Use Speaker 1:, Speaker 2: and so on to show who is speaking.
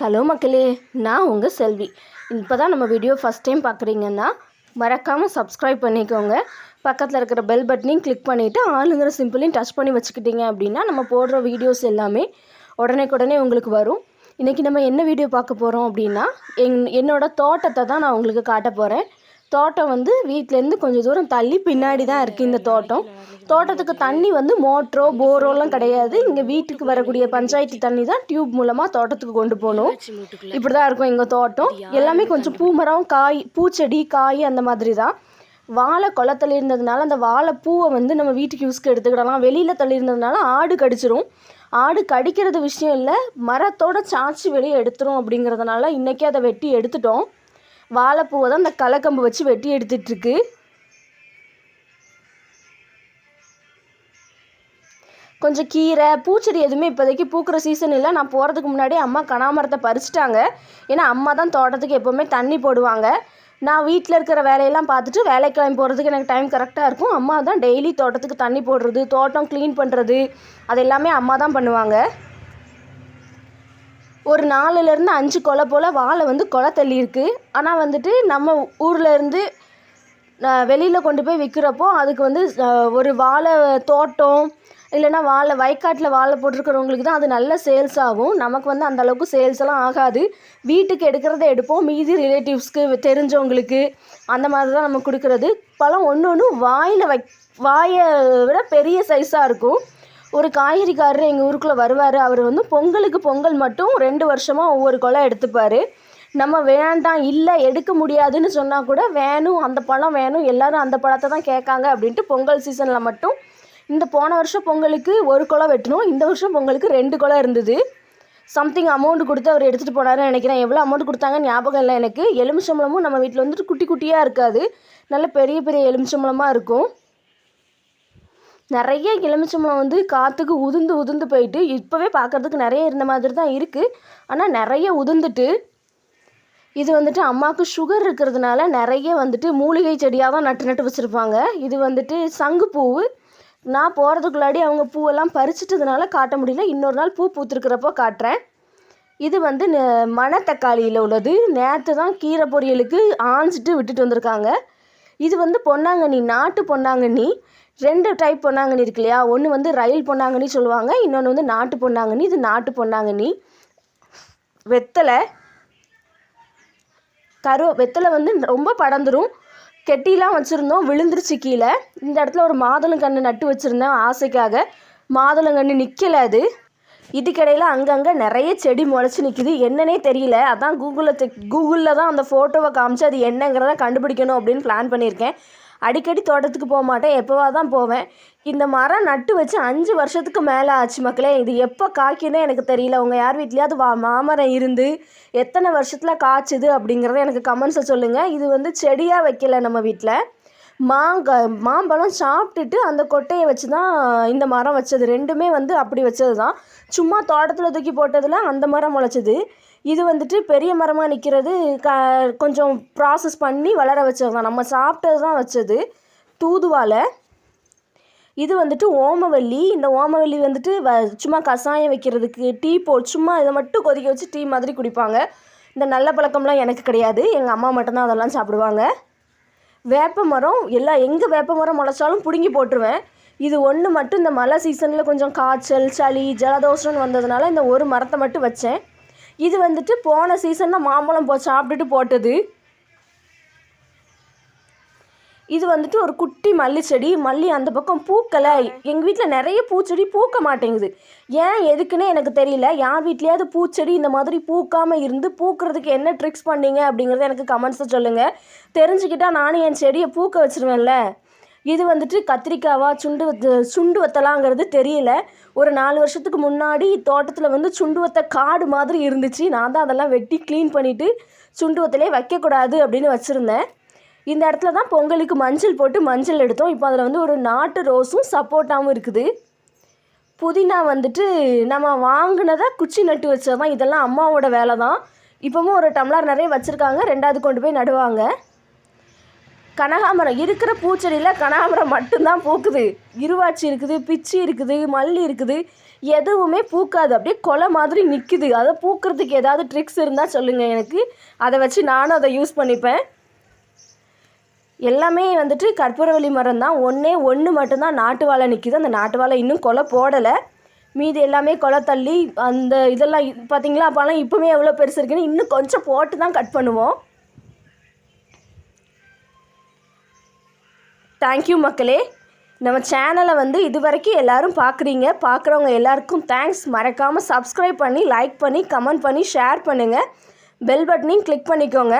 Speaker 1: Hello மக்களே, நான் உங்கள் செல்வி. இப்போ தான் நம்ம வீடியோ ஃபஸ்ட் டைம் பார்க்குறீங்கன்னா மறக்காமல் சப்ஸ்கிரைப் பண்ணிக்கோங்க. பக்கத்தில் இருக்கிற பெல் பட்டனையும் கிளிக் பண்ணிவிட்டு ஆளுங்கிற சிம்பிளையும் டச் பண்ணி வச்சுக்கிட்டீங்க அப்படின்னா நம்ம போடுற வீடியோஸ் எல்லாமே உடனே உங்களுக்கு வரும். இன்றைக்கி நம்ம என்ன வீடியோ பார்க்க போகிறோம் அப்படின்னா என்னோடய தோட்டத்தை தான் நான் உங்களுக்கு காட்ட போகிறேன். தோட்டம் வந்து வீட்டிலேருந்து கொஞ்சம் தூரம் தள்ளி பின்னாடி தான் இருக்குது இந்த தோட்டம். தோட்டத்துக்கு தண்ணி வந்து மோட்டரோ போரோலாம் கிடையாது. இங்கே வீட்டுக்கு வரக்கூடிய பஞ்சாயத்து தண்ணி தான் டியூப் மூலமாக தோட்டத்துக்கு கொண்டு போகணும். இப்படி தான் இருக்கும் எங்கள் தோட்டம். எல்லாமே கொஞ்சம் பூமரம், காய், பூச்செடி, காய் அந்த மாதிரி தான். வாழை கொலை தள்ளியிருந்ததுனால அந்த வாழை பூவை வந்து நம்ம வீட்டுக்கு யூஸ்க்கு எடுத்துக்கிடலாம். வெளியில் தள்ளியிருந்ததுனால ஆடு கடிச்சிரும். ஆடு கடிக்கிறது விஷயம் இல்லை, மரத்தோட சாய்ச்சி வெளியே எடுத்துரும். அப்படிங்கிறதுனால இன்றைக்கி அதை வெட்டி எடுத்துட்டோம். வாழைப்பூவை தான் இந்த களைக்கம்பு வச்சு வெட்டி எடுத்துகிட்ருக்கு. கொஞ்சம் கீரை, பூச்செடி எதுவுமே இப்போதைக்கு பூக்கிற சீசன் இல்லை. நான் போகிறதுக்கு முன்னாடி அம்மா கனாமரத்தை பறிச்சிட்டாங்க. ஏன்னா அம்மா தான் தோட்டத்துக்கு எப்போவுமே தண்ணி போடுவாங்க. நான் வீட்டில் இருக்கிற வேலையெல்லாம் பார்த்துட்டு வேலைக்கிழமை போகிறதுக்கு எனக்கு டைம் கரெக்டாக இருக்கும். அம்மா தான் டெய்லி தோட்டத்துக்கு தண்ணி போடுறது, தோட்டம் க்ளீன் பண்ணுறது, அது எல்லாமே அம்மா தான் பண்ணுவாங்க. ஒரு 4லேருந்து 5 கொலை போல் வாழை வந்து கொலை தள்ளியிருக்கு. ஆனால் வந்துட்டு நம்ம ஊரில் இருந்து வெளியில் கொண்டு போய் விற்கிறப்போ அதுக்கு வந்து ஒரு வாழை தோட்டம் இல்லைன்னா வயக்காட்டில் வாழை போட்டிருக்கிறவங்களுக்கு தான் அது நல்ல சேல்ஸ் ஆகும். நமக்கு வந்து அந்தளவுக்கு சேல்ஸ் எல்லாம் ஆகாது. வீட்டுக்கு எடுக்கிறத எடுப்போம், மீதி ரிலேட்டிவ்ஸ்க்கு, தெரிஞ்சவங்களுக்கு அந்த மாதிரி தான் நம்ம கொடுக்குறது. பழம் ஒன்று வாயை விட பெரிய சைஸாக இருக்கும். ஒரு காய்கறிக்காரர் எங்கள் ஊருக்குள்ளே வருவார். அவர் வந்து பொங்கல் மட்டும் 2 வருஷமாக ஒவ்வொரு கொலை எடுத்துப்பார். நம்ம வேண்டாம், இல்லை எடுக்க முடியாதுன்னு சொன்னால் கூட வேணும், அந்த பழம் வேணும், எல்லோரும் அந்த பழத்தை தான் கேட்காங்க அப்படின்ட்டு பொங்கல் சீசனில் மட்டும் போன வருஷம் பொங்கலுக்கு 1 கொலை வெட்டணும். இந்த வருஷம் பொங்கலுக்கு 2 கொலை இருந்தது. சம்திங் அமௌண்ட் கொடுத்து அவர் எடுத்துகிட்டு போனாருன்னு நினைக்கிறேன். எவ்வளோ அமௌண்ட் கொடுத்தாங்க ஞாபகம் இல்லை எனக்கு. எலுமிச்சம்பழமும் நம்ம வீட்டில் வந்துட்டு குட்டி குட்டியாக இருக்காது, நல்ல பெரிய பெரிய எலுமிச்சம்பழமாக இருக்கும். நிறைய எலுமிச்சம்பழம் வந்து காற்றுக்கு உதிர்ந்து போயிட்டு இப்போவே பார்க்குறதுக்கு நிறைய இருந்த மாதிரி தான் இருக்குது. ஆனால் நிறைய உதிர்ந்துட்டு, இது வந்துட்டு அம்மாவுக்கு சுகர் இருக்கிறதுனால நிறைய வந்துட்டு மூலிகை செடியாக தான் நட்டு வச்சுருப்பாங்க. இது வந்துட்டு சங்குப்பூவு. நான் போகிறதுக்குள்ளாடி அவங்க பூவெல்லாம் பறிச்சிட்டதுனால காட்ட முடியல. இன்னொரு நாள் பூ பூத்துருக்கிறப்போ காட்டுறேன். இது வந்து மணத்தக்காளியில் உள்ளது. நேற்று தான் கீரை பொரியலுக்கு ஆஞ்சிட்டு விட்டுட்டு வந்திருக்காங்க. இது வந்து பொன்னாங்கண்ணி, நாட்டு பொன்னாங்கண்ணி. 2 டைப் பொன்னாங்கண்ணி இருக்கு இல்லையா. ஒன்று வந்து ரயில் பொன்னாங்கண்ணி சொல்லுவாங்க, இன்னொன்று வந்து நாட்டு பொன்னாங்கண்ணி. இது நாட்டு பொன்னாங்கண்ணி. வெத்தலை வந்து ரொம்ப படர்ந்துடும். கெட்டிலாம் வச்சுருந்தோம், விழுந்துருச்சு கீழே. இந்த இடத்துல ஒரு மாதுளங்கன்று நட்டு வச்சுருந்தேன் ஆசைக்காக. மாதுளங்கன்று நிற்கலை. அது இதுக்கிடையில் அங்கங்கே நிறைய செடி முளைச்சி நிற்கிது. என்னன்னே தெரியல. அதான் கூகுளில் தான் அந்த ஃபோட்டோவை காமிச்சு அது என்னங்கிறத கண்டுபிடிக்கணும் அப்படின்னு பிளான் பண்ணியிருக்கேன். அடிக்கடி தோட்டத்துக்கு போக மாட்டேன், எப்போவா தான் போவேன். இந்த மரம் நட்டு வச்சு 5 வருஷத்துக்கு மேலே ஆச்சு மக்களே. இது எப்போ காய்க்குன்னே எனக்கு தெரியல. உங்கள் யார் வீட்லையாவது மாமரம் இருந்து எத்தனை வருஷத்தில் காய்ச்சுது அப்படிங்கிறத எனக்கு கமெண்ட்ஸில் சொல்லுங்கள். இது வந்து செடியாக வைக்கல நம்ம வீட்டில். மாம்பழம் சாப்பிட்டுட்டு அந்த கொட்டையை வச்சு தான் இந்த மரம் வச்சது. 2மே வந்து அப்படி வச்சது தான். சும்மா தோட்டத்தில் தூக்கி போட்டதில் அந்த மரம் முளைச்சது. இது வந்துட்டு பெரிய மரமாக நிற்கிறது கொஞ்சம் ப்ராசஸ் பண்ணி வளர வச்சது தான். நம்ம சாப்பிட்டது தான் வச்சது. தூதுவாழை. இது வந்துட்டு ஓமவல்லி. இந்த ஓமவல்லி வந்துட்டு சும்மா கஷாயம் வைக்கிறதுக்கு, டீ சும்மா இதை மட்டும் கொதிக்க வச்சு டீ மாதிரி குடிப்பாங்க. இந்த நல்ல பழக்கம்லாம் எனக்கு கிடையாது, எங்கள் அம்மா மட்டும்தான் அதெல்லாம் சாப்பிடுவாங்க. வேப்ப மரம், எங்கே வேப்ப மரம் முளைச்சாலும் பிடுங்கி போட்டுருவேன். இது ஒன்று மட்டும் இந்த மழை சீசனில் கொஞ்சம் காய்ச்சல், சளி, ஜலதோஷம்னு வந்ததுனால இந்த ஒரு மரத்தை மட்டும் வச்சேன். இது வந்துட்டு போன சீசனில் மாம்பழம் சாப்பிட்டுட்டு போட்டது. இது வந்துட்டு ஒரு குட்டி மல்லி செடி. மல்லி அந்த பக்கம் பூக்கலை. எங்கள் வீட்டில் நிறைய பூச்செடி பூக்க மாட்டேங்குது. ஏன் எதுக்குன்னே எனக்கு தெரியல. யார் வீட்லையாவது பூச்செடி இந்த மாதிரி பூக்காமல் இருந்து பூக்கிறதுக்கு என்ன ட்ரிக்ஸ் பண்ணீங்க அப்படிங்கிறத எனக்கு கமெண்ட்ஸில் சொல்லுங்கள். தெரிஞ்சுக்கிட்டால் நானும் என் செடியை பூக்க வச்சுருவேன்ல. இது வந்துட்டு கத்திரிக்காவா சுண்டு வத்தலாங்கிறது தெரியல. ஒரு 4 வருஷத்துக்கு முன்னாடி தோட்டத்தில் வந்து சுண்டு வத்த காடு மாதிரி இருந்துச்சு. நான் தான் அதெல்லாம் வெட்டி க்ளீன் பண்ணிவிட்டு சுண்டு வத்தலே வைக்கக்கூடாது அப்படின்னு வச்சுருந்தேன். இந்த இடத்துல தான் பொங்கலுக்கு மஞ்சள் போட்டு மஞ்சள் எடுத்தோம். இப்போ அதில் வந்து ஒரு நாட்டு ரோஸும் சப்போட்டாவும் இருக்குது. புதினா வந்துட்டு நம்ம வாங்கினதை குச்சி நட்டு வச்சது தான். இதெல்லாம் அம்மாவோட வேலை தான். இப்போவும் ஒரு டம்ளர் நிறைய வச்சுருக்காங்க, 2வது கொண்டு போய் நடுவாங்க. கனகாமரம் இருக்கிற பூச்செடியில் கனகாமரம் மட்டும்தான் பூக்குது. இருவாச்சி இருக்குது, பிச்சி இருக்குது, மல்லி இருக்குது, எதுவுமே பூக்காது. அப்படியே கொலை மாதிரி நிற்குது. அதை பூக்கிறதுக்கு ஏதாவது ட்ரிக்ஸ் இருந்தால் சொல்லுங்கள் எனக்கு. அதை வச்சு நானும் அதை யூஸ் பண்ணிப்பேன். எல்லாமே வந்துட்டு கற்பூரவள்ளி மரம் தான். ஒன்று மட்டும்தான் நாட்டு வாழை நிற்கிது. அந்த நாட்டு வாழை இன்னும் கொலை போடலை. மீதி எல்லாமே கொலை தள்ளி அந்த இதெல்லாம் பார்த்தீங்களா, அப்போலாம் இப்போவே எவ்வளோ பெருசு இருக்குன்னு இன்னும் கொஞ்சம் போட்டு தான் கட் பண்ணுவோம். தேங்க்யூ மக்களே. நம்ம சேனலை இது வரைக்கும் எல்லோரும் பார்க்குறவங்க எல்லாருக்கும் தேங்க்ஸ். மறக்காமல் சப்ஸ்கிரைப் பண்ணி, லைக் பண்ணி, கமெண்ட் பண்ணி, ஷேர் பண்ணுங்கள். பெல் பட்டனையும் கிளிக் பண்ணிக்கோங்க.